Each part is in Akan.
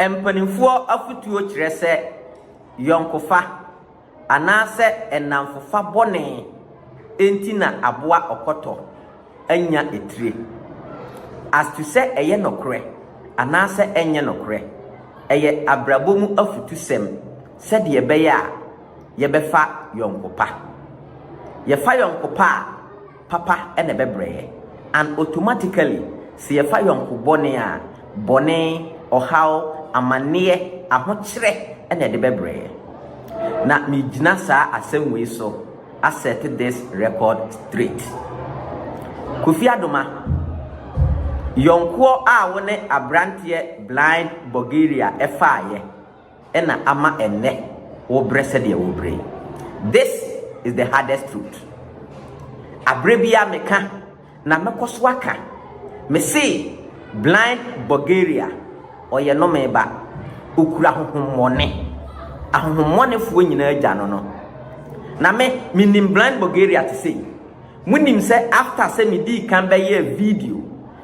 empanimfo afutuo kyerɛ sɛ yonkofa anase enamfofa bone enti na aboa okoto anya etire as to say eye nokre anase enye nokre eye abrabomu afutusem sɛ de yebɛyɛ a yɛbɛfa yonkopa yɛfa yonkopa papa ene bebreye and automatically se yɛfa yonko bone a bone ohaw amane ahochere ene de bebreye na mi gina saa asɛmwe so I set this record straight. Kofi Adoma yonko a wone abrantie blind Bulgaria efaye ena ama enne wo brese de wo bre. This is the hardest truth. Abrebia meka na mekoso aka me say blind Bulgaria oye no meba okura hohomone ahohomone fo nyina agya no na me minim blind Bulgaria to say munim say after say me di kan be a video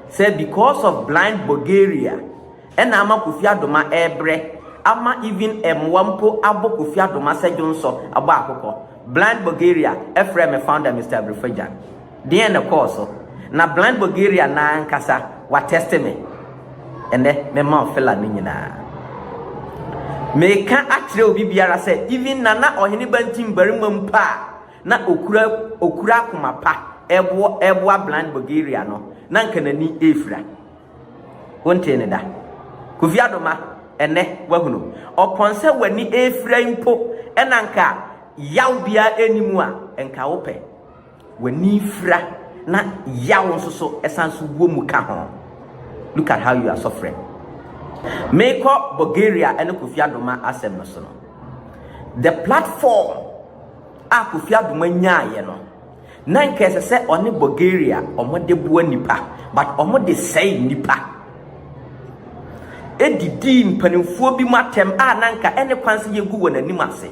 say because of blind Bulgaria and ama Kofi Adoma ebre ama even M1po abo Kofi Adoma say jonso abo akoko blind Bulgaria efrem founder Mr. Abrefajan the end of course na blind Bulgaria na ankasa wa testament ene me ma fela ni nyina me kan akire obi biara say even nana ohene bantim barimam pa na okura kuma pa ebo blind Bulgaria no na nkanani efra wonte ne da Kofi Adoma ene wahunu opon se wani efra mpo enanka yaw bia enimu a enka wope wani fra na yaw nsoso esanso wo mu ka ho. Look at how you are suffering. Make up Bulgaria and Kofi Adoma asem no so. The platform a Kofi Adoma nyaye no. Na nke se oni Bulgaria omo de bua nipa but omo de say nipa. Edidi mpanimfo bi matem a nanka ene kwanse yegu wonani ase.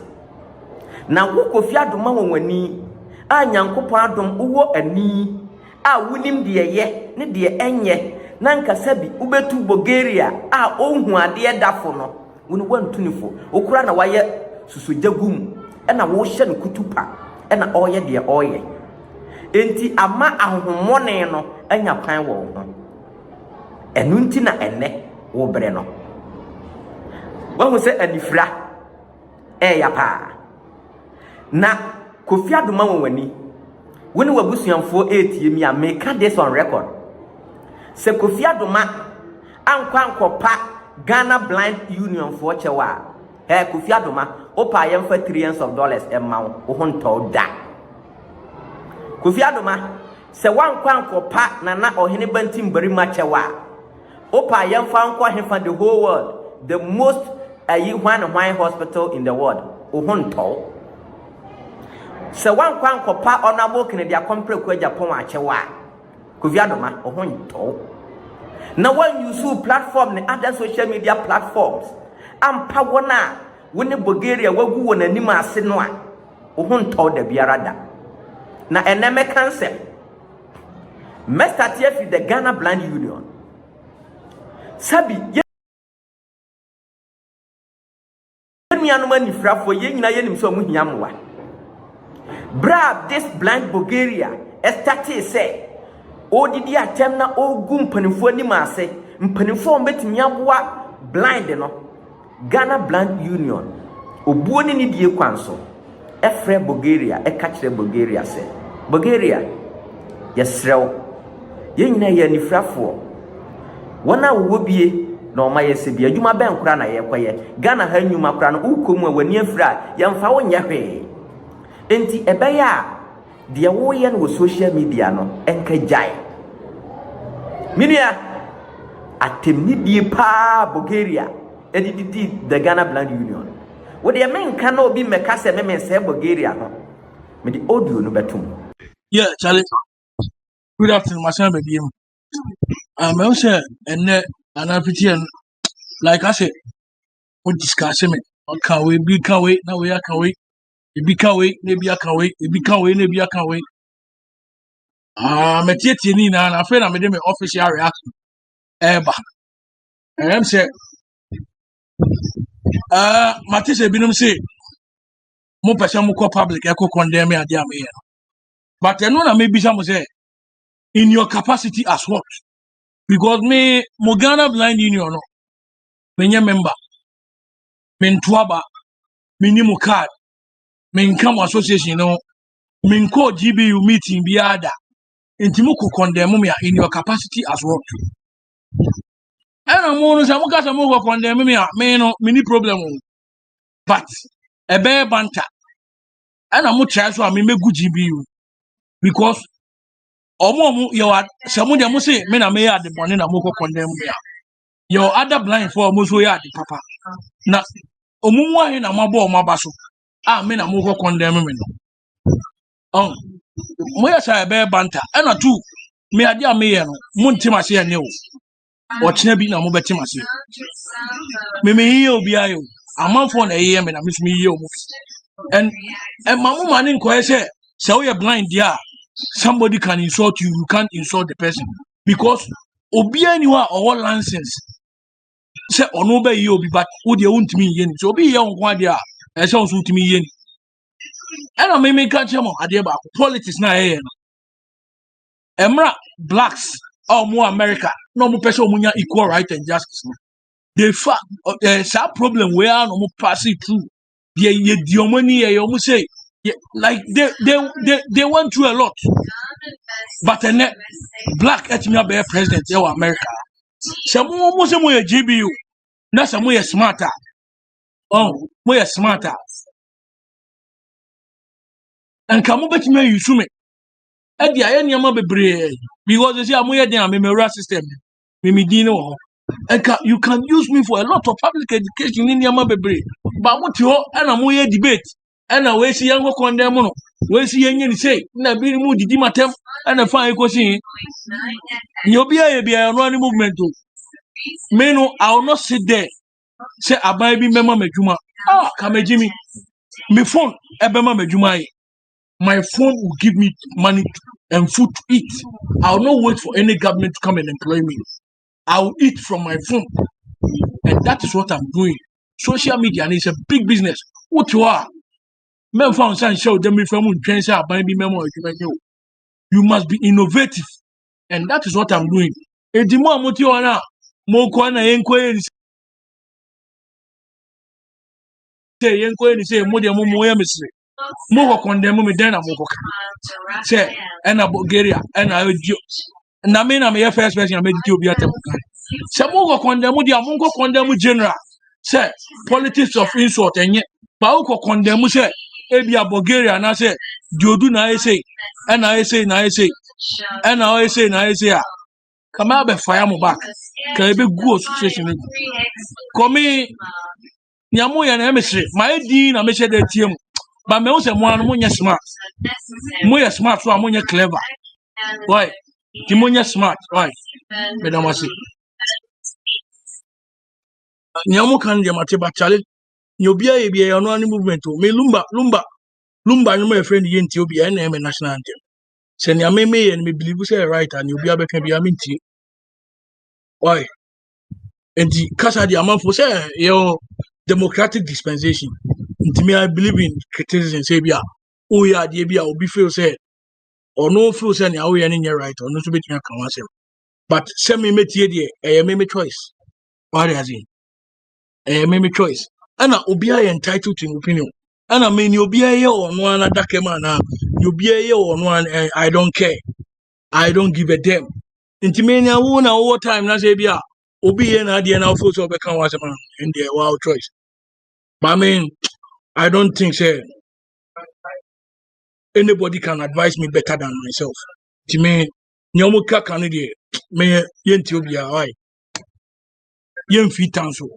Na wo Kofi Adoma wonwani a Nyankopon adom wo ani a wunim de ye ne de enye nanka sabi ubetu Bulgaria a ohu ade dafo no wonu wantunifo okura na waye susujagum ena wo hye ne kutupa ena oye de oye enti ama ahomone no anya kwan wo ho enu nti na enne wo bre no wahu se anifra ya pa na Kofi Adoma wonwani woni wabusuanfo etie mi a make this on record. Se Kofi Adoma ankopa Ghana Blind Union for chewa Kofi Adoma opa yemfa $3 million emma wo honto da Kofi Adoma se wankopa nana ohene bantim barima chewa opa yemfa anko hefa the whole world the most one hospital in the world wo honto se wankopa honorable Kennedy Agyapong Kweku Agyapong achewa Kofi Adoma ohonto na when you use platform and other social media platforms ampa wona woni Bulgaria wagu wona nima ase no a ohonto da biarada na eneme cancel start here the Ghana Blind Union sabi yenuanoma nifrafo yenyina yenim so mu hiamwa bra this blind Bulgaria started say odidi atem na ogum panifo ni maase mpanifo mbetimi aboa blind no Ghana Blind Union obuo ni die kwanso efre Bulgaria ekachire Bulgaria se Bulgaria yesrew yenyina ye nifrafo wona wobie na oma yese bia adwuma ben kura na ye kwaye Ghana ha nyuma kura no ukomu a wani afra yemfa wo nyahwe enti ebeya de wo ye no social media no enka jai minia atemni die pa Bulgaria edidi the Ghana Blind Union wo de men kan na obi meka se me se Bulgaria no me di audio no betum Charlie. Good afternoon, my son baby. I'm also and an like I said, we discuss me. Can't wait, be can't wait, now we are can't wait. It be can't wait, maybe I can't wait, it be can't wait, maybe I can't wait. I'm a tietty, and I feel I'm in the official reaction. Ever. And I'm saying, Matisse binum say mo person mo public e condemn ade am here. But no na maybe some say in your capacity as what? Because me mo Ghana Blind Union no me member me ntoaba me ni mo card me nkam association no me nko GBU meeting bi ada enti mo condemn me in your capacity as what? And mo no say mo ka say mo condemn me no me ni problem. But a bear banter and I'm try so I me good GBU because omo you are some of them say me na me the money na mo condemn me. Your other blind for mo so ya the papa. Na omo wa he na mabo mabaso. Me na mo condemn me no. Mo ya say bear banter and na two me ade am me no mo ntima se ene o. Ochina bi na mo betima se. Me ye obi ayo. Amanfo na ye me na me ye o. And mamu man in say we are blind there. Somebody can insult you, you can't insult the person because obi anyone or license say ono be you but who dey want me yen so obi here on there e say on suit me yen and I me catch am ade ba politics na here no emra blacks or more America no mo person omunya equal right and justice no they fact some problem where no mo pass it through ye the money ye you say like they went through a lot. But black ethiopia be president in America. Some almost say mo GBU. Na some mo smarter. Mo smarter. And come bet me use me. E dia ye niam bebre because you see am ye den am me system. Me dino. And you can use me for a lot of public education in niam bebre. But what you and am ye debate. And na we see yango condemn no. We see yenye ni say na bi mu didi matem and na fan ekosi. Nyobia bia no any movement o. Me no I will not sit there. Say abai bi mema medjuma. Kamejimi. Me phone ebema medjuma yi. My phone will give me money and food to eat. I will not wait for any government to come and employ me. I will eat from my phone. And that is what I'm doing. Social media is a big business. What you are? Men found some show them if you must be innovative. And that is what I'm doing. E di mo amoti ona mo ko na yenko ni say mo de mo ya mesre. Mo ko condemn me den na mo ko ka. Say na Bulgaria na Odio. Na me first person me di obi atem. Say mo ko condemn dia mo ko condemn general. Say politics of insult enye. Ba ko condemn say ebia Bulgaria na say diodu na say na say come out be fire mo back can be go situation come nyamu ya na emesre my din na me share that tiem but me say mo anu mo nya smart so mo nya clever why ti mo nya smart why me da masi nyamu kan je mate ba chale nyobia ye bia ya no ani movement o me lumba no my friend ye nti obi na em national anthem se nya me and me believe say right and obia be kan bia me nti why and the kasa di amanfo say your democratic dispensation nti me I believe in criticism say bia o ya de bia obi feel say or no feel say na o ya ni right or no so betumi aka wan say but say me metie de me choice what is it me choice and obi are entitled to opinion and I mean obi are on one adakema na obi are on one I don't care I don't give a damn nti me nya wo na over time na say bia obi here na de na feel so be kan was man in their wow choice but I mean I don't think say anybody can advise me better than myself. To me, nyamuka kanidi me yenti obia why yen fit so.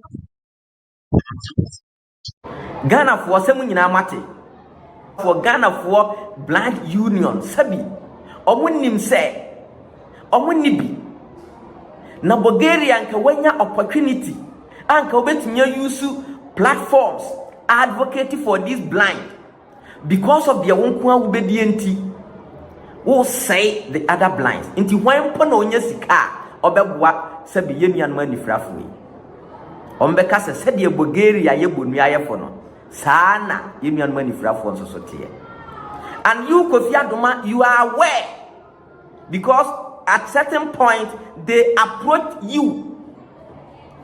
Ghana for semu nyina mate. For Ghana for Blind Union sabi. Omunim say omunibi. Na Bulgaria nka wanya opportunity anka obetnya use platforms advocate for this blind. Because of their own obedience, will say the other blinds. Into when Pononya Sika or Babwa Sabian money frafui. ombeka se de Bulgaria ye bonua ye fo no sana ye nuan manifrafo nso so tie. And you Kofi Adoma, you are aware because at certain point they approach you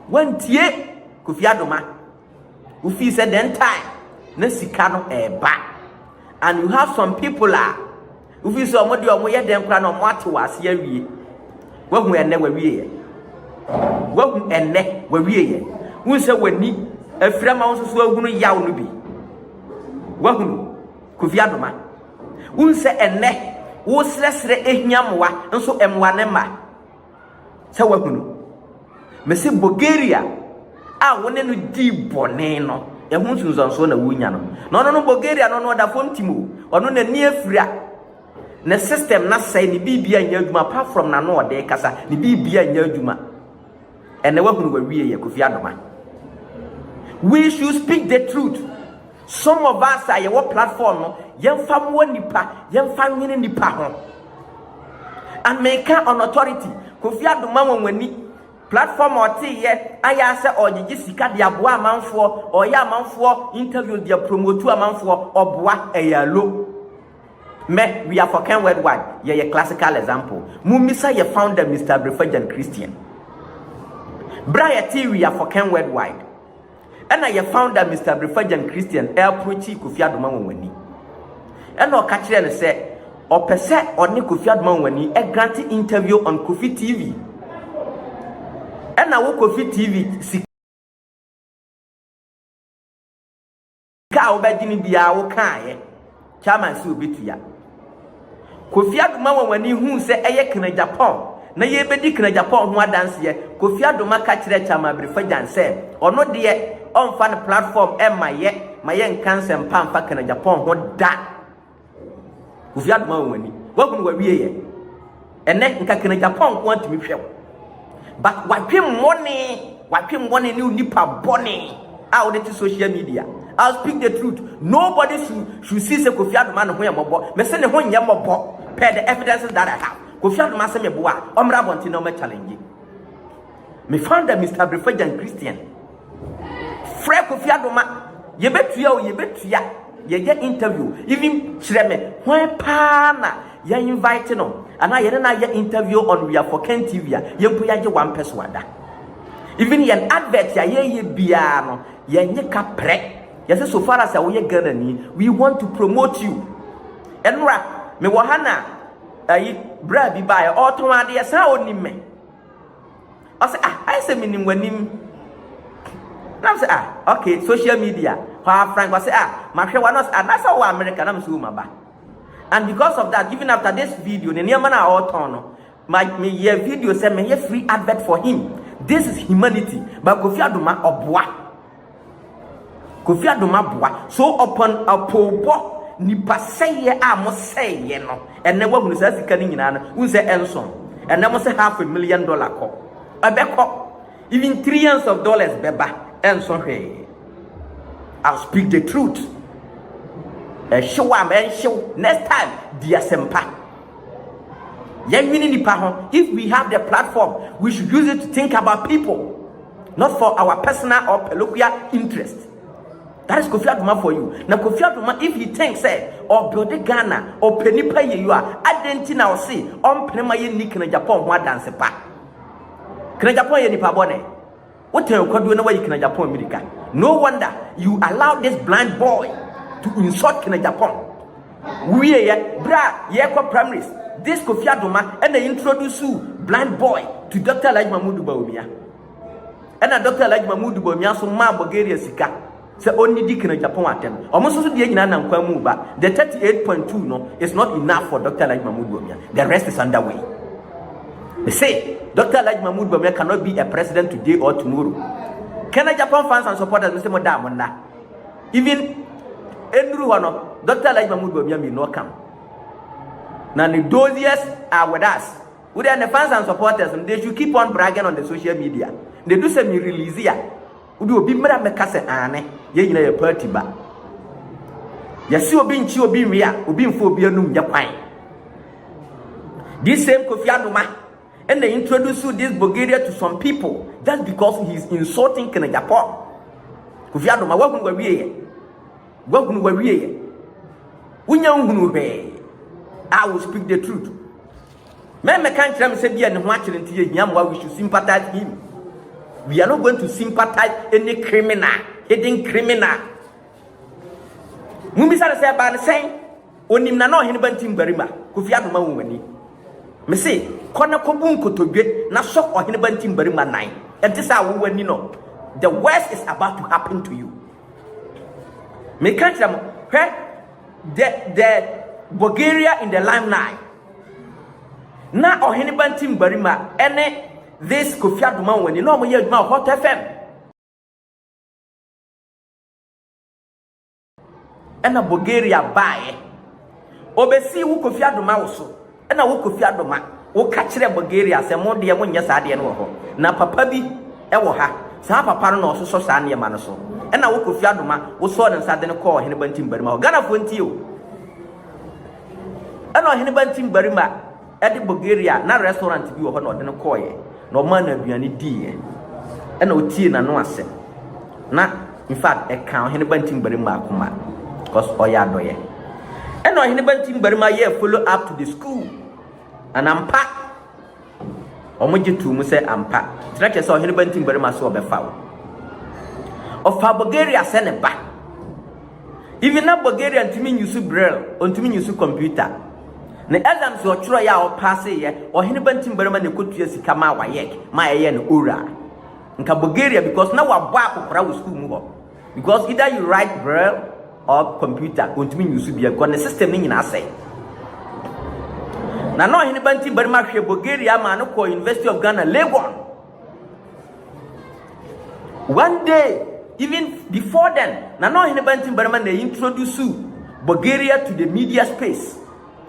when tie Kofi Adoma who feel said then time na sika no eba. And you have some people who feel so omodi omo ye den kra no mo ate wase awie wahu enne wawie wahu enne wawie hu se wani aframa wo so ahunu yaw no bi wahu Kofi Adoma hu se enne wo sresre ehiamwa nso emwa ne ma se wahu mesi Bulgaria wone no di bone no ehun sunzonso na wunya no no Bulgaria no da fontimo ono na ni afira na system na say ni bibia nya adwuma apart from na no de kasa ni bibia nya adwuma ene wahunu wawie ye Kofi Adoma. We should speak the truth. Some of us are your platform no yemfa mo nipa yemfa nwene nipa ho and make an authority. Kofi Adoma wonwani platform otiye aya se ogigi sika de aboa amanfo oya amanfo interview de promote amanfo oboa eyalo me we are for Ken worldwide ye classical example mumisa ye founder Mr. Brefajan Christian Brian we are for Ken worldwide and ye founder Mr. Brefajan Christian approach Kofi Adoma wonwani and o ka kire ne se opese oni Kofi Adoma wonwani e grant interview on Kofi TV. And now Kofi TV sika obedini bia wo kan chairman si obetua Kofi Adoma wani hu se eye Kennedy Agyapong na ye bedi Kennedy Agyapong ho adanse ye Kofi Adoma ka kire chairman Brefajan se ono de on fan platform maye nkansem pamfa Kennedy Agyapong ho da Kofi Adoma wani wakunu wawie ye ene nka Kennedy Agyapong ho antimi hwew. But wapim money new nipa bonny out of social media. I'll speak the truth. Nobody should see say Kofi Adoma no hoya mobo. Me say ne ho nya mobo per the evidences that I have. Kofi Adoma say me boa omra bonti no me challenge. Me found that Mr. Brefajan Christian. Frère Kofi Adoma ye betua ye interview even chireme when pa na ye invite no and I na ye interview on we are for Ken TV ye mpo ya je one person wada even ye advert ya ye bia no ye nyeka pre ye say so far as we Ghana ni we want to promote you enra me wo hana ayi bra bi ba ya oton ade ya sa onim me o say I say minim wanim na say okay social media ha frank was say mahwe wanos anasa wa America na mso ma ba. And because of that, even after this video, the near man are all me ye video say me ye free advert for him. This is humanity. But Kofi Adoma obwa. Kofi Adoma boa. So upon a pobo ni pasay ye mo say ye no. And never who says sika ni nyina who say Elson. And never say $500,000 ko. Abeko even $3 million beba Elson hey. I'll speak the truth. Show next time dear sempa if we have the platform we should use it to think about people, not for our personal or parochial interest. That is Kofi Adoma for you. Now Kofi Adoma, if he thinks or build Ghana or penipa you are identity now see on penema ye ni Kennedy Agyapong ho dance pa Kennedy Agyapong ye nipa bone what you can do na way Kennedy Agyapong America. No wonder you allow this blind boy to insult Kennedy Agyapong. We bra ye kwa primaries. This Kofi Adoma and they introduce you blind boy to Dr. Mahamadu Bawumia. And a Dr. Mahamadu Bawumia so ma Bulgaria sika. Say only di Kennedy Agyapong atem. Almost so the nyina na nkwa mu ba. The 38.2 no is not enough for Dr. Mahamadu Bawumia. The rest is underway. They say Dr. Mahamadu Bawumia cannot be a president today or tomorrow. Kennedy Agyapong fans and supporters will say mo da mo na. Even Andrew Wano, Dr. Mahamadu Bawumia may not come. Now those years are with us. With the fans and supporters, and they should keep on bragging on the social media. They do some release here. We do be mera me kase ane. Ye na ye party ba. Ya si obi nchi obi nwia, obi mfo obi anum ya kwan. This same Kofi Adoma and they introduce this Bulgaria to some people just because he's insulting Kennedy Agyapong. Kofi Adoma, what can we hear? What can we hear? I will speak the truth. Men can't say be and watching into him why we should sympathize him. We are not going to sympathize any criminal, hidden criminal. Mumisa say by the saying, Onim na no hene bantim barima, Kofi Adoma woni. Me say, kona kobun kotodwe na sok ohene bantim barima nine. And this are woni no. The worst is about to happen to you. Me can't the Bulgaria in the limelight. Na ohene bantim barima ene this Kofi Adoma woni no mo ye aduma Hot FM. Ena Bulgaria bae. Obesi wo Kofi Adoma wo so. Ena wo Kofi Adoma wo ka kire Bulgaria se mo de mo nya sa de no ho. Na papa bi e wo ha. Sa papa no so so sa ne ma no so. Ena wo Kofi Adoma wo so de sa de no ko ohene bantim barima. Gana fo nti o. Ena ohene bantim barima edi Bulgaria na restaurant bi wo ho na de no ko ye. No man aduane die. Ena o tie na no ase. Na in fact e kan ohene bantim barima akoma. Because oya doye. And no hene bantim barima ye follow up to the school. And ampa. Omoje tu mu say ampa. Tira say hene bantim barima so obefa wo. Of Bulgaria se ne ba. Even na Bulgaria ntimi use braille, ontimi use computer. Na exams o chiro ya o pass ye, o hene bantim barima ne kotua sika ma wayek, ma ye no ora. Nka Bulgaria because na wa ba akokora wo school mu ho. Because either you write braille or computer continue use be because the system ni na say na no hene banti barima hwe Bulgaria ma no ko University of Ghana Legon. One day even before then na no hene banti barima they introduce Bulgaria to the media space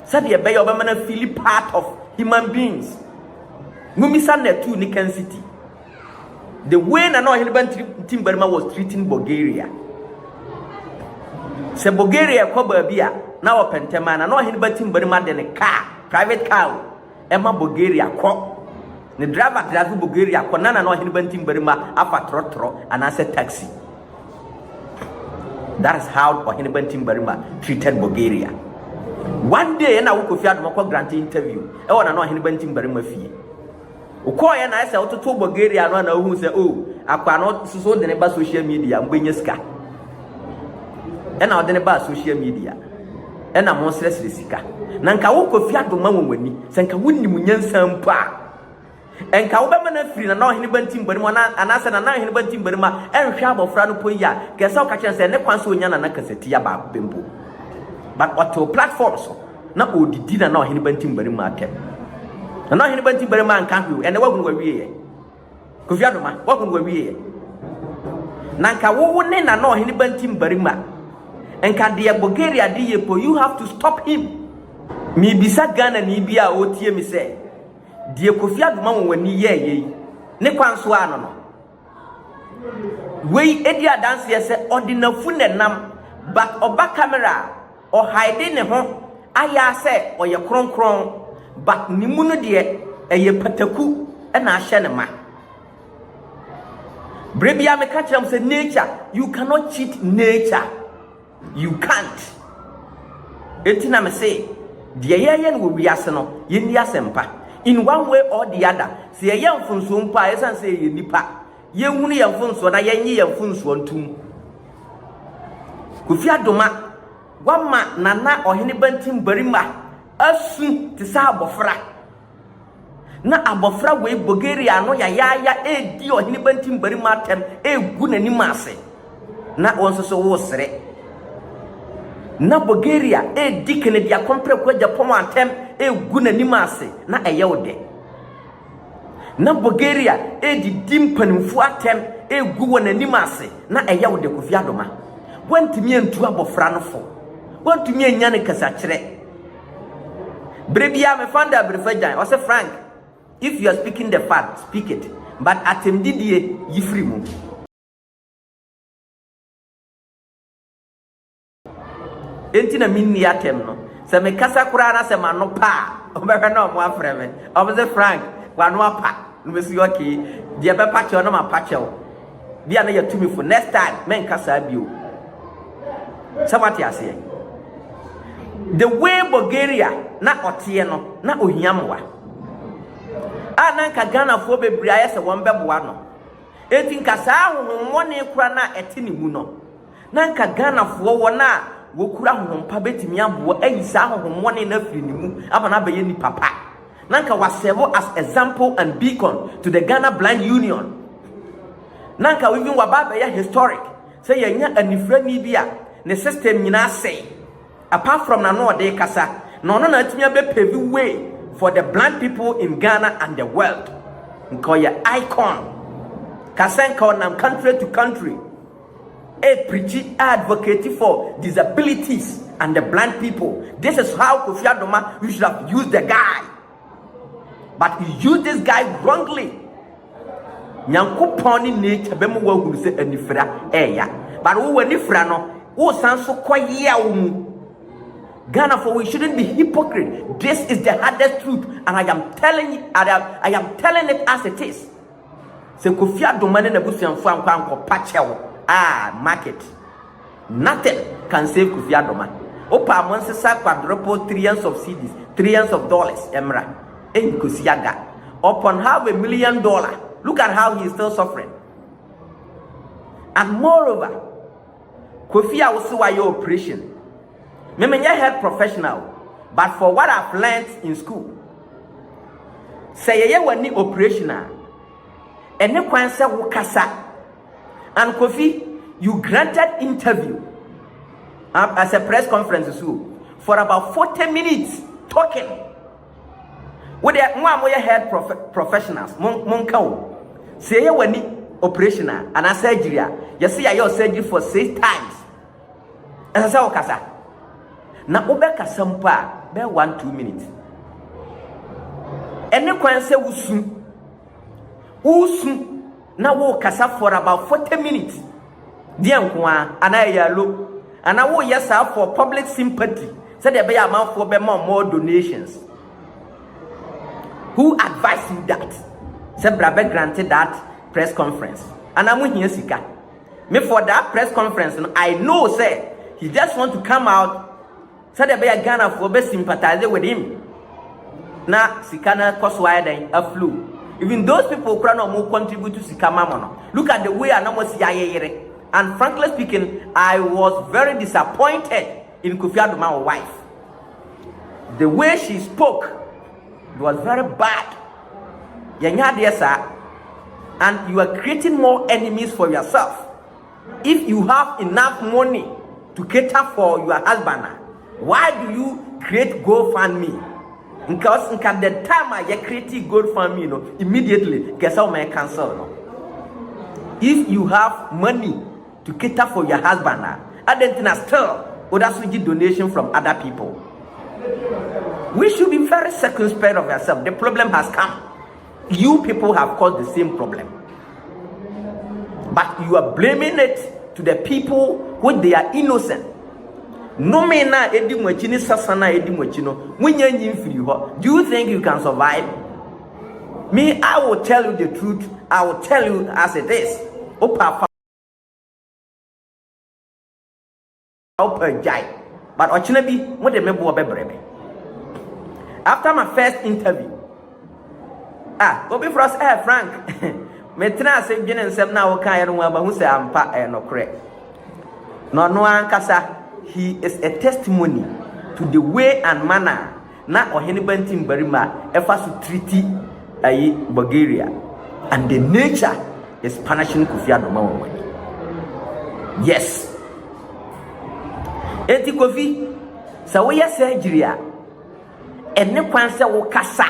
said the be obama na feel part of human beings ngumisa Net2 ni Kansas City the way na no hene banti barima was treating Bulgaria. Se Bulgaria ko babia na opentema na no hene batim barima de ne car private car ema Bulgaria ko ne driver drive Bulgaria ko na no hene batim barima afa trotro and as a taxi. That is how hene batim barima treated Bulgaria. One day na wo Kofi Adoma ko grant interview e wona no hene batim barima fie ukoye na ese ototo Bulgaria no na hu se akwa no so de ne ba social media mbenya sika. Ena odene ba social media ena mo stress sika na nka wo Kofi Adoma wonwani se nka wonni munyansan pa enka wo be mana free na no hene bantim barima na anase na hene bantim barima enhwe abofra no poya kesa ka kyen se ne kwanso onya na Cecilia ba bembo but auto platforms na odidi na no hene bantim barima atem na hene bantim barima nka hwe ene wagunu wawie Kofi Adoma wagunu wawie na nka wo ne na no hene bantim barima and can the Bulgaria po you have to stop him. Me bisa Ghana ni bia o tie me say. Die Kofi Adoma woni ye ne kwanso ano no. We edia dance ye say ordinafu ne nam but oba camera or hide ne ho aya say oye kronkron but ni mu no de eye pataku e na ahye ne ma. Brebia me catch am say nature you cannot cheat nature. You can't. Etina me say, the yen will be aseno, yen yasempa. In one way or the other, see a young funsun pa, as I say, ye nipa. Ye wuni yan funso, na yen ye yan funso on tum. Kofi Adoma, one ma nana or hene bantim barima, asun to sa abofra. Na abofra we Bulgaria no ya di or hene bantim barima tem, guna ni mase. Na onso so wo sere. Na Bulgaria di Kennedy Agyapong Kweku Agyapong antem guna ni mase na eyewde. Na Bulgaria di dimpanimfu atem gu wona ni mase na eyewde Kofi Adoma. Wantimi antu abofra no fo. Wantimi anya ne kasa kire. Brebia me fanda brefajan o se Frank if you are speaking the fact speak it but atem didie yifri mu. Enti na minni atem no se me kasa kura na se ma no pa o be na mo afreme o be Frank wano apa no be si okay dia be patch no ma patch o dia na ya tumi for next time men kasa bio sabati ase the way Bulgaria na otie no na ohiamwa ananka Ghana fo bebre ayese won beboa no enti nkasa ahonwone kura na etini mu no nanka Ghana fo wona wokura honhompa betimi abo ayisa ahonwone na firi ni mu abana beye ni papa nanka wasevo as example and beacon to the Ghana Blind Union nanka even wababa ya historic say yenya anifra ni bia ne system nyina say apart from na no de kasa no no na timi be pave way for the blind people in Ghana and the world nko ya icon kasenka nam country to country a preaching advocate for disabilities and the blind people. This is how Kofi Adoma, we should have used the guy, but he used this guy wrongly. Nyankopon ni nature be mo wahu se anifra eya but wo anifra no wo sanso kwaye awu Ghana for we shouldn't be hypocrite. This is the hardest truth and I am telling it it as it is. Se Kofi Adoma na busuanfo anko pachew market nothing can save Kofi Adoma. Opa monsesa quadruple trillions of cedis, trillions of dollars emra en kosiaga upon $500,000. Look at how he is still suffering. And moreover, Kofi also why your operation. Me health professional, but for what I've learned in school, say ye wani operational, and ne kwanse wukasa. And Kofi, you granted interview as a press conference for about 40 minutes talking. With the health professionals, Monkau, say you were operational and a surgery. You see, I surgery for 6 times. And I say, Okasa. Now, Obeka Sampa, be 1-2 minutes. And you can say, Usun, now walk for about 40 minutes. Diankwa, and I look, and I will yes for public sympathy. Said there be amount for more donations. Who advised you that? Said Brabe granted that press conference. And I'm here, Sika. Me for that press conference, I know, say, he just want to come out. Said there be a Ghana for be sympathize with him. Na Sikana Koswaya then a flu. Even those people who no contribute to Sikama. Look at the way I know Siaye. And frankly speaking, I was very disappointed in Kofi Adoma's wife. The way she spoke, it was very bad. And you are creating more enemies for yourself. If you have enough money to cater for your husband, why do you create GoFundMe? Because at the time I created GoFundMe, immediately guess how may cancel. If you have money to cater for your husband, and then still other donation from other people, we should be very circumspect of yourself. The problem has come. You people have caused the same problem, but you are blaming it to the people when they are innocent. No man na edi mwachini sasana edi mwachino. Do you think you can survive? Me, I will tell you the truth. I will tell you as it is. Opa but ochinabi what the member bebrebe. After my first interview, Obi Frost Frank. Metina se gene nsem na wo kan ye no ba hu se ampa no correct. No ankasa. He is a testimony to the way and manner na ohene bantim barima efa so treaty ayi Bulgaria, and the nature is punishing Kofi Adoma won. Yes. Eti Kofi sa wo ya surgery a ene kwan se wo kasa.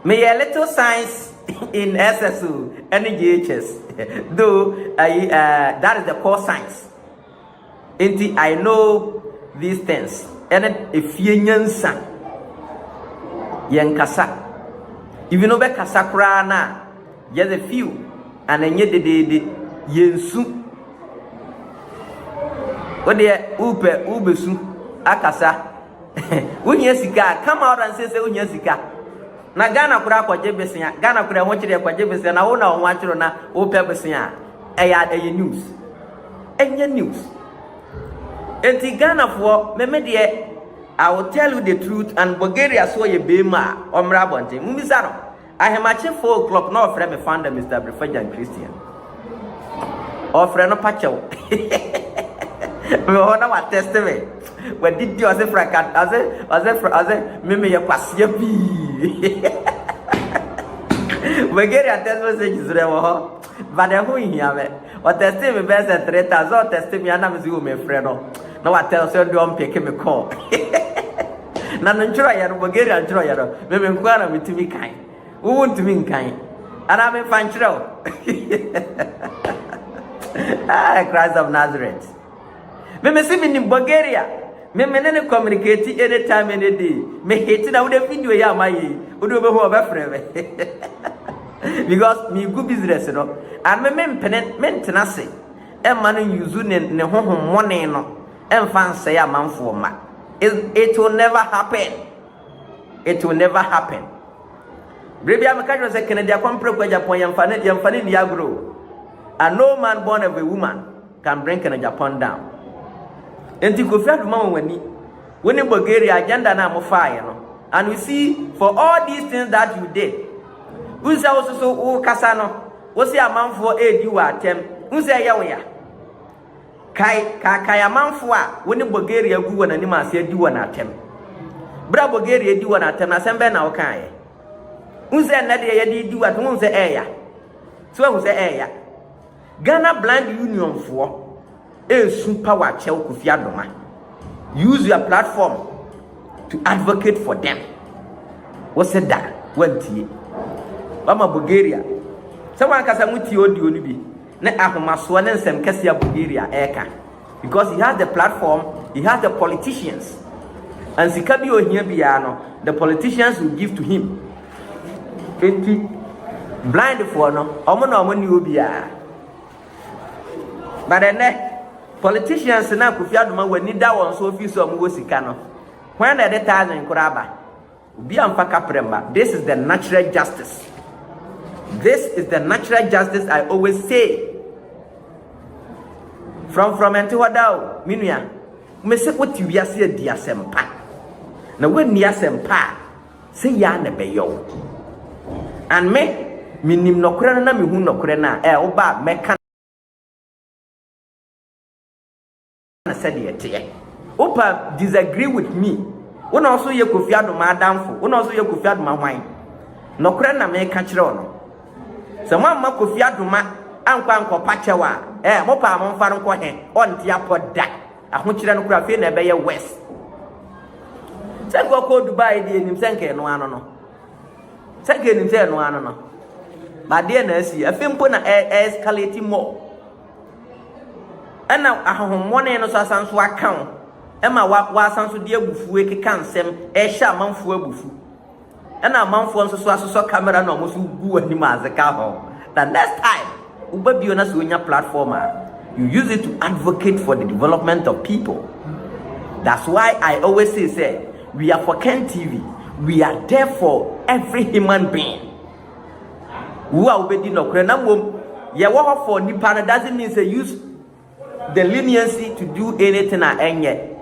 Me a little science in SSO and GHS. Though that is the core science. I know these things. And if you nyansa yankasa, if you know be kasakra na, just a few, and then yet the yensu. What they ubesu akasa. Unyesika, come out and say unyesika. na Ghana kura kwaje besia Ghana kura ho kire kwaje besia na wo na ho achiro na wo pe besia eye news enye news enti Ghana for me de I will tell you the truth and Bulgaria so ye bema omra bonte mumisa no ahemache 4 o'clock no friend me found Mr. Brefejan Christian ofre no pacho me ona wa testament we did you as a fracat as a me ye kwasia bi Bulgaria test message is rewo but the who here me o test me best 3000 test me ana me zi me friend no na wa tell so do pick me call na nchura ya Bulgaria nchura ya me nkwana mitimi kan wo ntimi nkan ana me fanchira Christ of Nazareth me see me in Bulgaria me nene communicate anytime any day me hate na wo the video ya mayi wo do be ho be freme because me go business no and me mpene say e ma no use ne honhom money no em fan say amanfo ma it will never happen. It will never happen. Baby, I'm a say Kennedy Agyapong Kweku Agyapong yamfane ni agro. And no man born of a woman can bring Kennedy Agyapong down. Enti Kofi Adoma wani when in Bulgaria agenda na mo fire no. And we see for all these things that you did. We say also so o kasa no. We say amanfo edi wa atem. We say ya we ya. Kai amanfo a when in Bulgaria gu wona ni ma se edi wa na atem. Bra Bulgaria edi wa na atem na sembe na o kan ye. Unse na de ye di wa to unse eya. So unse eya. Ghana Blind Union for a super watcher Kofi Adoma. Use your platform to advocate for them. What's that? What tea? Mama Bulgaria. Someone can say muti audio ni bi. Na ahomaso na nsem kese ya Bulgaria eka. Because he has the platform, he has the politicians. And sikabi ohia bia no, the politicians will give to him. Blind for no, omo na omo ni obia. But then politicians na Kofi Adoma wani da won so office omo wo sika no. When the 1,000 kuraba, obi amfa kapremba. This is the natural justice. This is the natural justice I always say. From Entiwadao, minua. Me se what you ase di asempa. Na when ni asempa, say ya na beyo. And me minim nokure na me hu nokure na oba meka na said ye. Opa disagree with me. Una also ye Kofi Adoma adamfo. Una also ye Kofi Adoma hwan. Nokure na me ka kire ono. Se ma Kofi Adoma ankwa nkopa chewa mo pa mo mfa nko he onti apoda ahokire no kura fe na ebe ye west se ko Dubai di enim senke no ano no senke enim se no ano no ba de na asi afempo na escalate more ana ahomone no so asanso akan e ma wa asanso de agufu ekeka nsem e hia manfo agufu ana manfo nso so asoso camera na omo so gu anim azeka ho. The next time Ubabi on a platform, you use it to advocate for the development of people. That's why I always say we are for Net2 TV. We are there for every human being. Who are obedient no krenam ye wo for nipa doesn't mean say use the leniency to do anything at enye.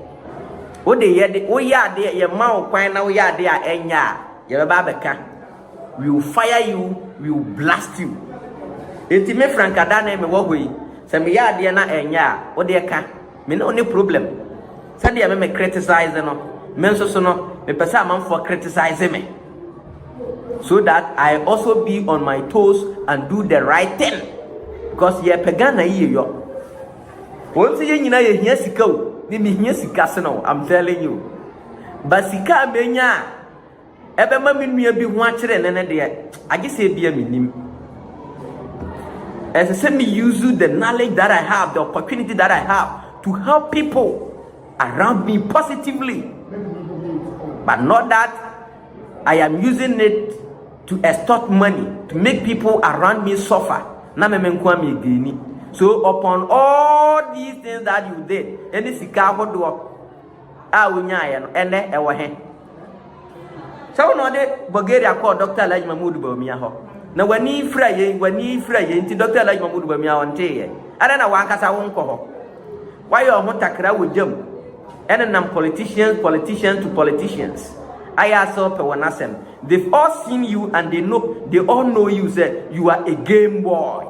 O de ye o ya de ye ma o kwan na o ya de a enya ye ba beka. We will fire you, we will blast you. Enti me frankada na me wo hoyi se me ya de na enya o de ka me no problem se de me criticize no me nso so no me pesa am for criticize me so that I also be on my toes and do the right thing because ye pagana yi yo won se ye nyina ye hia sika o ni me hia sika se no I'm telling you basika amenya ebe ma me nua bi ho a kire ne de age se bia me nim. As I said, me use the knowledge that I have, the opportunity that I have to help people around me positively. But not that I am using it to extort money, to make people around me suffer. So upon all these things that you did, any sikaho do, and so no, the Bulgaria called Dr. Elijah Mahamadu Bawumia ho. Na wani fra ye nti Dr. Elijah Mahamadu Bawumia onte ye. Ana na wankasa wonko ho. Why you ho takra wodjam? Ene nam politicians to politicians. I saw pe wanasem. They've all seen you and they all know you say you are a game boy.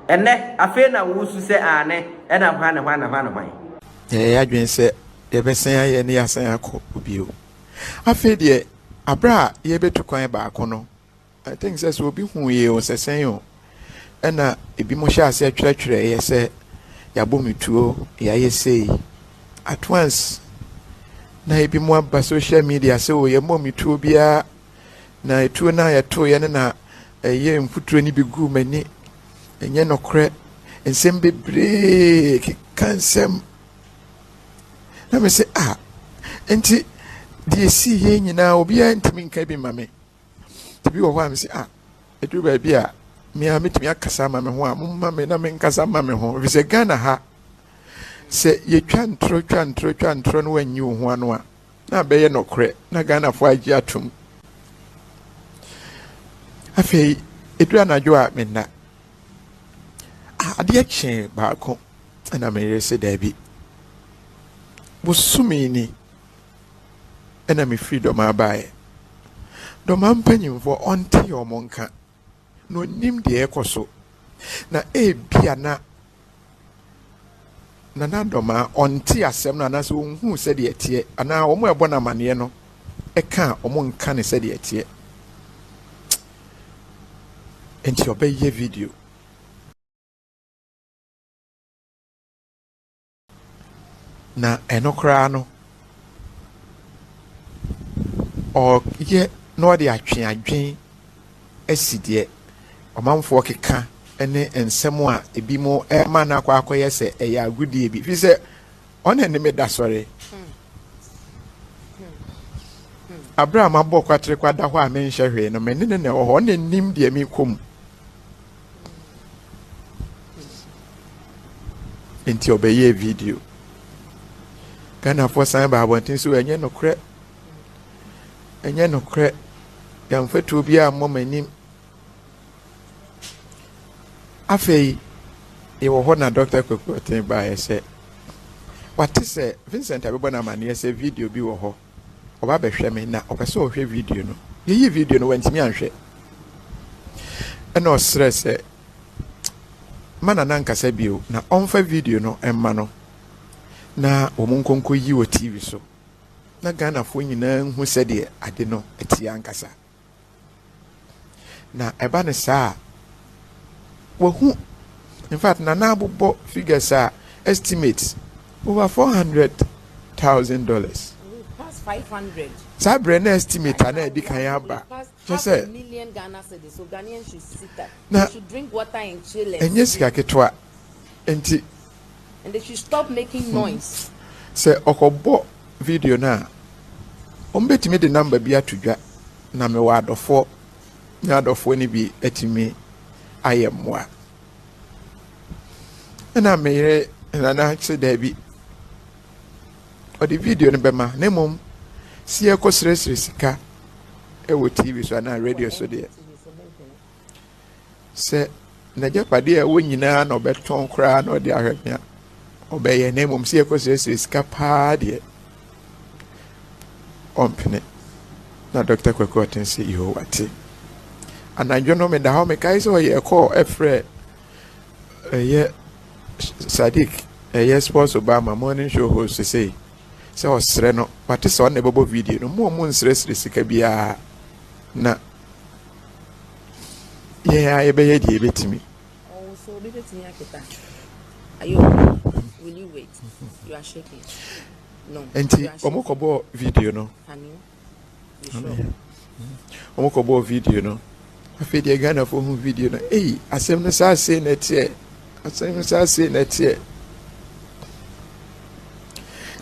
Ene afena wusu se ane ena hwana. Adwen se ye besen aye ne yasan akọ obio. Afi de abra ye betu kwan ba akọ I think says obi hu ye o sesen yo. Ena ebi mo sha ase atwerɛtwerɛ ye se yabomituo ya ye sei. At once na ebi mo aba social media se o ye momituo bia na etuo na ya to ye na ye mfuturo ni bigu mani enye nokre ensem bebre kansem na me say enti die si ye nyina obi antimi nka bi mame tibi wo ho am say edu ba bia me ametimi akasa ma me ho a mumma me na me nkasa ma me ho bi se Ghana ha se ye twantro no wanyi wo ho ano a na be ye nokre na Ghana fo agi atum afei edu anajo a me na ade ache baako na me rese da bi busumi ni ena me freedom abaye do man panyimfo onte omonka no nim de ekoso na bia na doma onte asem na na so hu se de etie ana omo ebo na mane no eka omo nka ne se de etie enti obeye video na enokra no o ye no de atwe adwen asidie omanfo keka ene ensem a ebi mo ma na akwakoye se eya agudie bi fi se ona ne me da sore Abraham abọ kwatre kwada ho a me nhwehwe no me ne ho ne nim de mi kom enti obeye video Ghana for sign ba abontin so enye nokre yamfetu bi a momanim afei e wo ho na Dr. Kweku Annan ba ye what is Vincent abebo na mane ye video bi wo ho oba behwe me na opese o hwe video no ye video no wantimi anhwe ena o stress mana na nkasa bio na onfa video no emma no na omunkonko yi o TV so na Ghana fo nyina hu se de ade no ati ankasa na eba ne saa wo hu in fact na abobbo figures estimate over $400,000 past 500 sabre na estimate na edi kan aba just a million Ghana cedis so Ghanaians should sit there they should drink water in chillers enye sika ketwa enti and they should stop making noise. Se okobo video na ombetimi de number bi atudwa na me wa adofo ni bi etimi ayemwa na me na che da bi o di video no bema na mom si ekosire sika e wo TV so na radio so de se na japade e wo nyina na obeton kra na odi ahwemia obeye na mom si ekosire sika pa de ompene na Dr. Kweku Annan say yo wati anadwo no me da ho me kai so ye call efre ye Sadiq sports Obama morning show host say osre no wati so na bebo video no mo nsre sika bia na ye be di ebetimi so betimi akita ayo will you wait you are shaking no enti omokobo video no omokobo video no afi de Ghana for hu video no asem no sa say na tie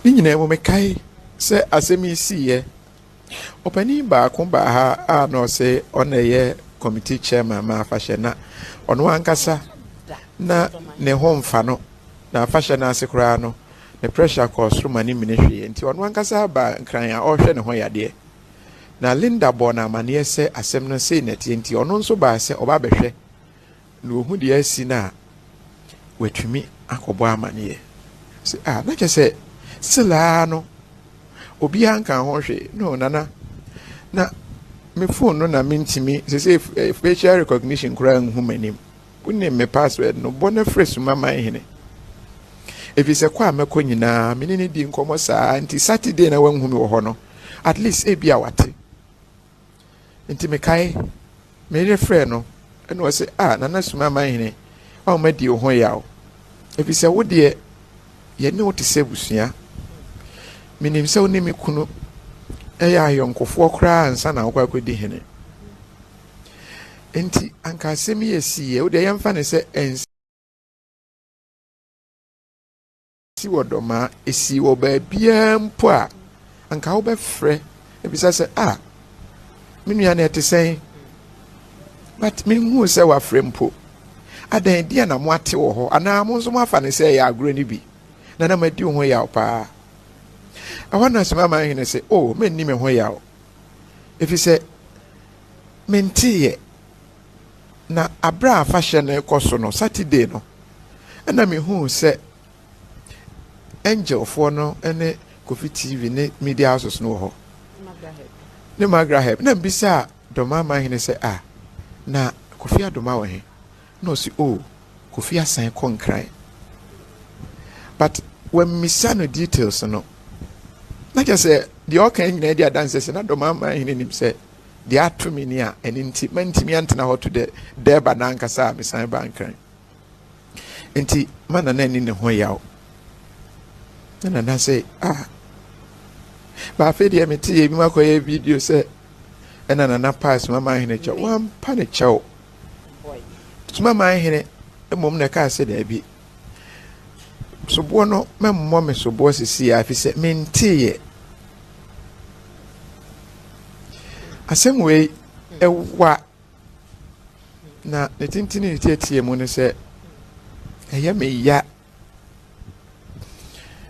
ni nyina mo mekai se asem isi ye opani ba ko ba ha no say oneye committee chairman ma afahye na ono ankasa na ne ho mfa no na afahye na asekura no the pressure cost through mani minihwe nti ono ankasa ba nkran a ohwe ne ho yade na Linda bona amane se asem no sei net enti ono nso ba se oba behwe na ohu de asi na watumi akobo amane se na che se sila no obi anka ho hwe no nana na me phone no na mentimi se facial recognition kura nhu manim woni me password no bona fresh mama hene efise kwa meko nyina menene di nkomo saa nti Saturday na wanhu me wo ho no at least e bia wate nti me kai me refre no eno wo se nana suma man hene o ma di ho yawo efise wo de ye ne wo te se busua menim se wo ne me kunu eya yonkofo kra ansa na wo akodi hene enti anka asemi yesi wo de yemfa ne se ensi wodoma esi wo ba bia mpo a anka wo be frɛ ebisa se menua na etesen but me hu se wa frɛ mpo adan dia na mo ate wo ho ana mo nso mo afa ne se ya agro ni bi na ma di ho ya pa awana sema ma hene se menni me ho ya efi se mentiye na abra afahye na ekoso no Saturday no na me hu se angel for no ene Kofi TV ne media houses no ho ne magraheb na bisa doma ma hene se na Kofi Adoma wa he no si Kofi asan konkran but when misa no details no na just say the okay nyina dia dance se na doma ma hene nim se the atomi ni a enti mantimi antena ho to the deba na nkasa misan ba nkran enti mana na ni ne ho yawo na say ba fe dia meti e bi makoye video se na pass mama hene cha wan pa ne chao mama hene mom na ka se da bi sobo no memmo me sobo sisi afi se mentiye asem we ewa na netintini ntiatie mu ne se eye me ya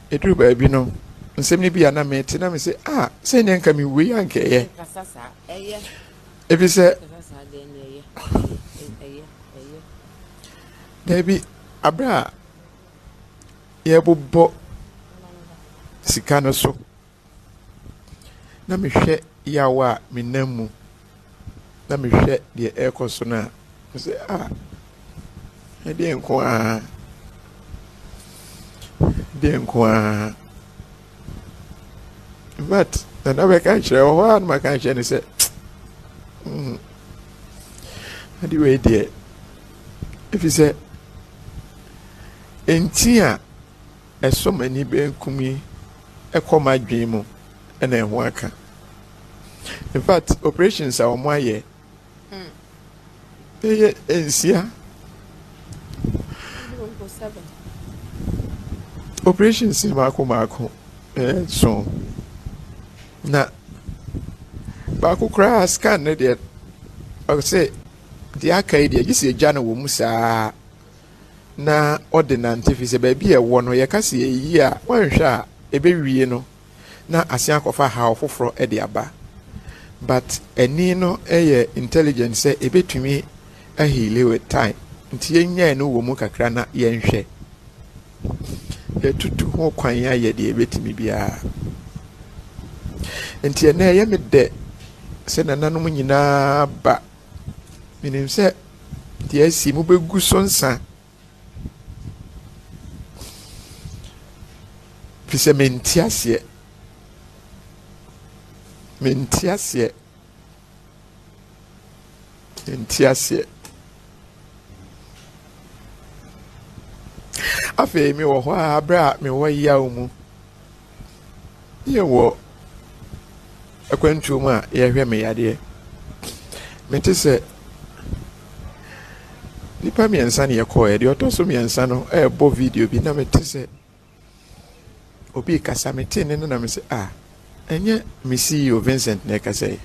edru ba bi no nsem ni bia na me ti na me se se ne nka mi we anka eye ebi se Debi abra ye bobo sika no so na me hwe yawa me namu na me hwe de ekoso na se e de nko but na we kan chere ho an ma kan chere se adi we de if you say entia eso mani be nkumi ekoma dwen mu na eho aka in fact operations are omo aye ensia operations mako so na ba ku kra scan ne de I say the akaide gisi eja na wo musa na ordinance fi se ba bi e wo no ye ka se yi a wanhwe a ebe wie no na asian kofa ha ofoforo e de aba but eni no eye intelligence e betumi a heal with time nti enya no wo mu kakra na ye nhwe ye tutu ho kwan ya ye de betumi bia nti na ye me de se nananom nyina ba minim se die si mu begu so nsa fise mentiasie afi mi wo ho abra mi wo yawo mu ye wo akwantu mu a ye hwe me yade meti se nipa miensa ne yekoe de otoso miensa no bo video bi na meti se obi kasa meti ne na me se enye mi CEO Vincent ne kasa yi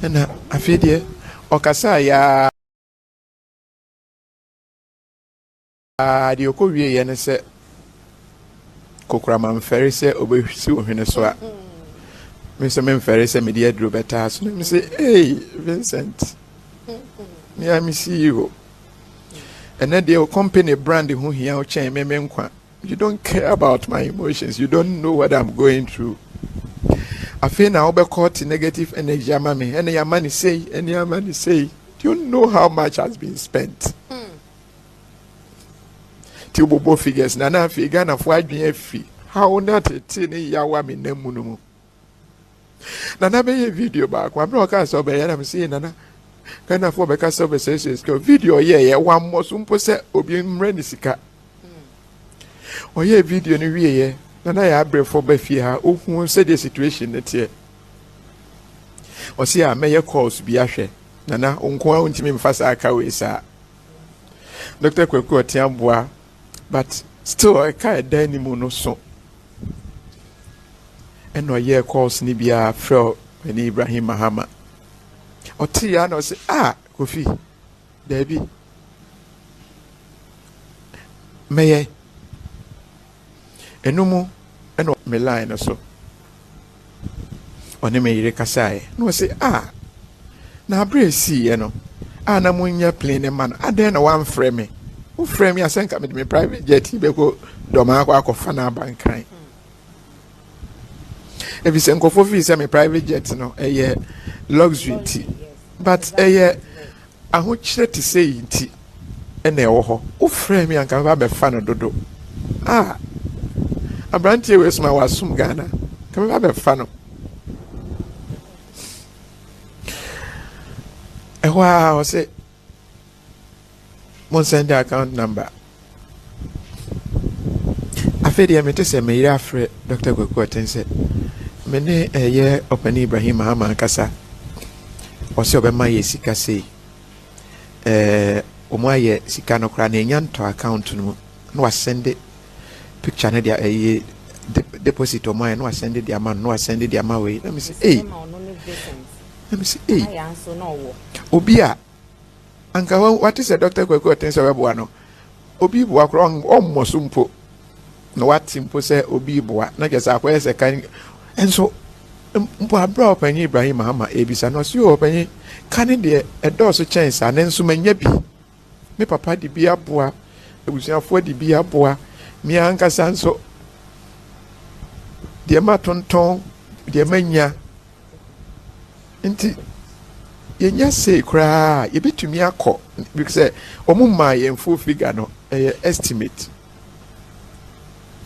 na afedie okasa ya de okowie ye ne se Kokram ferry say obesi ohwene so a me so me ferry say me dey aduro beta so me say hey Vincent me see you and then the company brand who here o chen me nkwa you don't care about my emotions you don't know what I'm going through I feel now be caught negative energy ama me and your money say do you know how much has been spent ti bobo figures na figure na fo adwen afi how not te ne yawa me namu no mu na be video back wa bro ka so be ya na me say na kana fo be ka so be say video ye one mo so mpo se obi mre ni sika oye video ni wie ye na ya abrefo ba fie ha ohun se the situation ne tie o se a meye calls bi ahwe na onko a untimi mfasa aka we sa Dr. Kweku Otiamboa but still I can't anymore no so and no year calls ni bia fro ni Ibrahim Mahama Otia no say Kofi Debbie meye enumu eno me line so oni me yire kasae no say na bresi ye no na munya plane man aden na one frame who frame me asenka me private jet be ko doma akwa na bankan if you say nkofo fi say me private jet no luxury ti but ahokyere ti say nti na ewo ho who frame me anka ba be fa no dodo abrantie we sma wasum Ghana ka ba be fa no I say mon send the account number. I feel the me say me afre Dr. Kweku Annan said me ne ye open Ibrahim Mahama kasa o se obema ye sika sei o mo ye sika no kra na nyanto account no no send picture na dia deposit o mo no send the amount no send the amount we let me say let me say Obia Anka what is a Dr. Kweku Annan say we no obi bo akro almost mpo no what simple say obi bo na just akwa say kan enso mpo abra opanyi Ibrahim Mahama ebisa no si opanyi kan de edoso chance anenso manya bi me papa di bi aboa ebusuafo di bi aboa mi anka sanso de ma tonton de manya nti yenya say kra ye betumi akọ because omumma ye full figure no estimate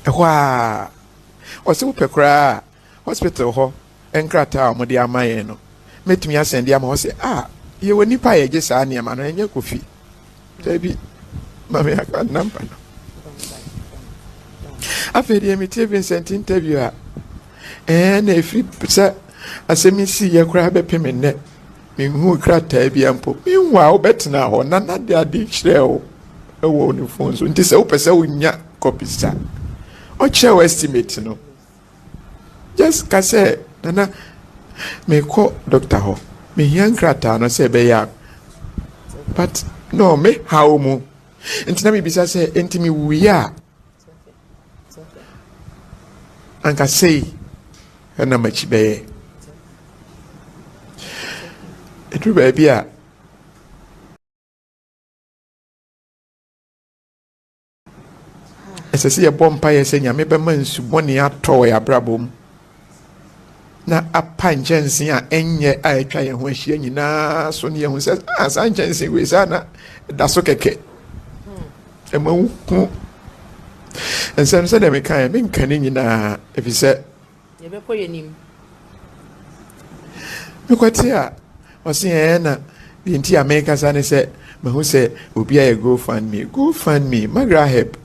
ehwa o se upe kra hospital ho enkrata o de amaye no metumi asend ya ma o se ye woni pa ye gesa ne ma no enye Kofi tabi mama ya ka number no afedi mi TV Vincent interview na efri sa asemi si ye kra be pemene me hu krata bia mpo minwa obetena ho na de ade kyerɛ wo ni phone so nti sɛ wo pɛsɛ wo nya copy sa o kyerɛ estimate no just ka sɛ nana me ko doctor ho me hian krata no sɛ be ya but no me how mu nti na me bisa sɛ enti me wuya anka sei na machi be It will be a Cecilia Bompire saying, "Maybe man suboni ato ya brabum." Na apa njensi a enye a etwa ye ho ahia nyina so ne ye ho says, "San njensi we sana da so keke." Emawu hu. Ensem se de me kan me nkane nyina efise ye be ko yenim. Me kwati a osi na the entire America say me who say obi a go fund me magra help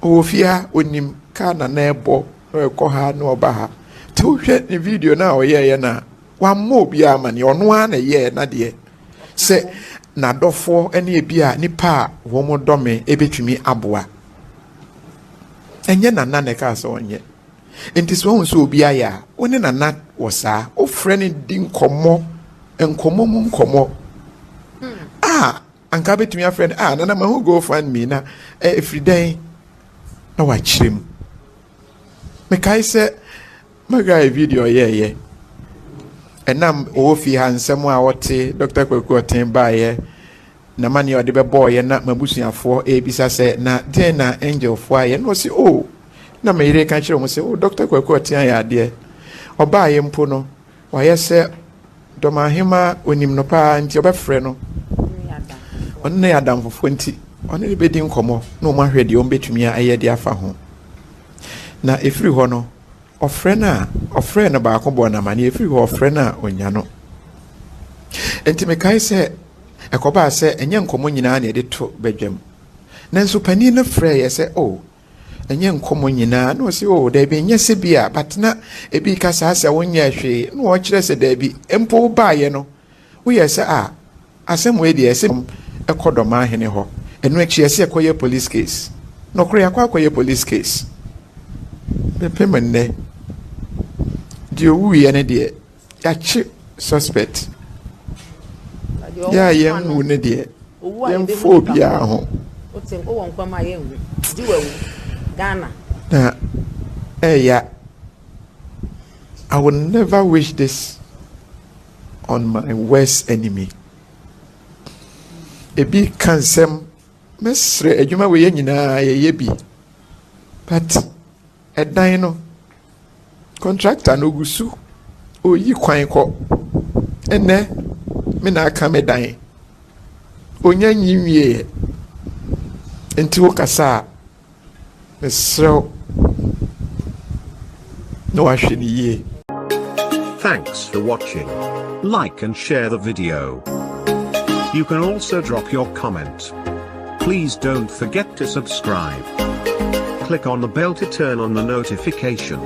ofia onim ka na ebo ko ha na oba ha te hwe the video na o ye na wa mo obi a ma ne ono a na ye na de se na dofo ene ebi a nipa wo mo dome ebetumi aboa enye na na ne ka so onye enti so so obi aya oni na na wo sa o frɛ ne di nkomo anka betumi a friend nana ma who go find me na every day na wa kyerem Me kai se maga video ye enam ofi hansem a wote Dr. Kweku Annan ba ye na mani ode be boy na mabusuafo ebisa se na den na angel fo aye no se o na me ire kan kire mo se o Dr. Kweku Annan ya de oba ye mpo no wa ye se domahema onim no pa nti obefre no onne ya damfofo nti onne be di nkomo na o ma hwe de o betumi aye de afa ho na efiri ho no ofre na ba ko bo na mani efiri ho ofre na onya no enti me kai se ekoba se enye nkomo nyina na ede to bedwam nanso pani na frɛ ye se o enye nkomo nyina na o se o da bi nye se bia but na ebi kasa ase wonya hwe na o kyerɛ se da bi empo ba ye no wo ye se a asem we de ese ekodoma hene ho enu echi ese ekoye police case no kure akwa police case pepemene di owu ye ne de ya chi suspect ya ye hu ne de ye phobia ho otin o won kwama ye hu di wawu Ghana na ya I will never wish this on my worst enemy. Ebi kansem mesre adwuma we ye nyina ye bi but edan no contractor no gusu oyi kwan ko ene me na aka me dan onya nyiwie enti wo kasa mesre no ahwe ye. Thanks for watching. Like and share the video. You can also drop your comment. Please don't forget to subscribe. Click on the bell to turn on the notification.